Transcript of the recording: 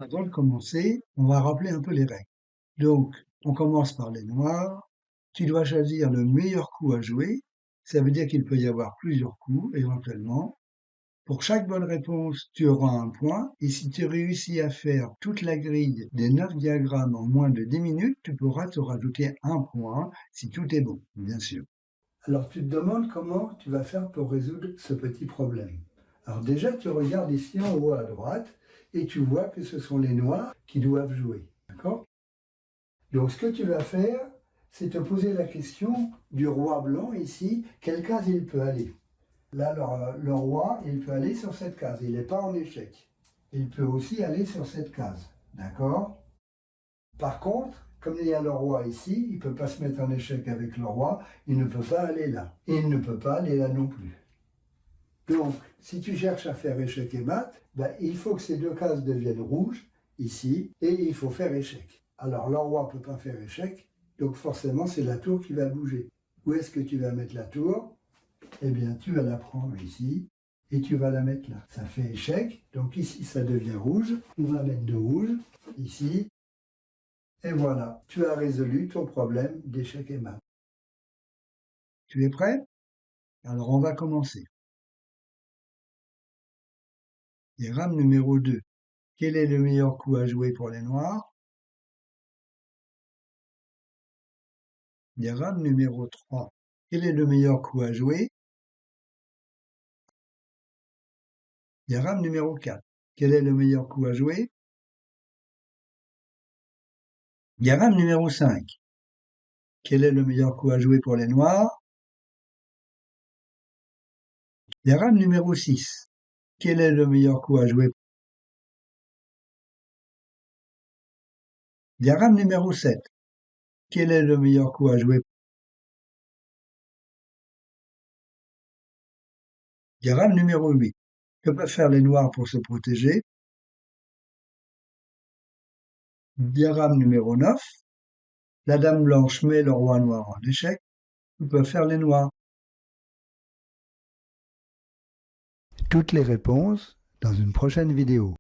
Avant de commencer, on va rappeler un peu les règles. Donc, on commence par les noirs. Tu dois choisir le meilleur coup à jouer. Ça veut dire qu'il peut y avoir plusieurs coups, éventuellement. Pour chaque bonne réponse, tu auras un point. Et si tu réussis à faire toute la grille des 9 diagrammes en moins de 10 minutes, tu pourras te rajouter un point si tout est bon, bien sûr. Alors, tu te demandes comment tu vas faire pour résoudre ce petit problème. Alors déjà, tu regardes ici en haut à droite et tu vois que ce sont les noirs qui doivent jouer. D'accord? Donc, ce que tu vas faire, c'est te poser la question du roi blanc ici, quelle case il peut aller? Là, le roi, il peut aller sur cette case, il n'est pas en échec. Il peut aussi aller sur cette case. D'accord? Par contre, comme il y a le roi ici, il ne peut pas se mettre en échec avec le roi, il ne peut pas aller là. Et il ne peut pas aller là non plus. Donc, si tu cherches à faire échec et mat, ben, il faut que ces deux cases deviennent rouges, ici, et il faut faire échec. Alors, le roi ne peut pas faire échec, donc forcément, c'est la tour qui va bouger. Où est-ce que tu vas mettre la tour? Eh bien, tu vas la prendre ici, et tu vas la mettre là. Ça fait échec, donc ici, ça devient rouge. On va mettre de rouge, ici, et voilà, tu as résolu ton problème d'échec et mat. Tu es prêt? Alors, on va commencer. Diagramme numéro 2. Quel est le meilleur coup à jouer pour les noirs? Diagramme numéro 3. Quel est le meilleur coup à jouer? Diagramme numéro 4. Quel est le meilleur coup à jouer? Diagramme numéro 5. Quel est le meilleur coup à jouer pour les noirs? Diagramme numéro 6. Quel est le meilleur coup à jouer? Diagramme numéro 7. Quel est le meilleur coup à jouer? Diagramme numéro 8. Que peuvent faire les noirs pour se protéger? Diagramme numéro 9. La dame blanche met le roi noir en échec. Que peuvent faire les noirs? Toutes les réponses dans une prochaine vidéo.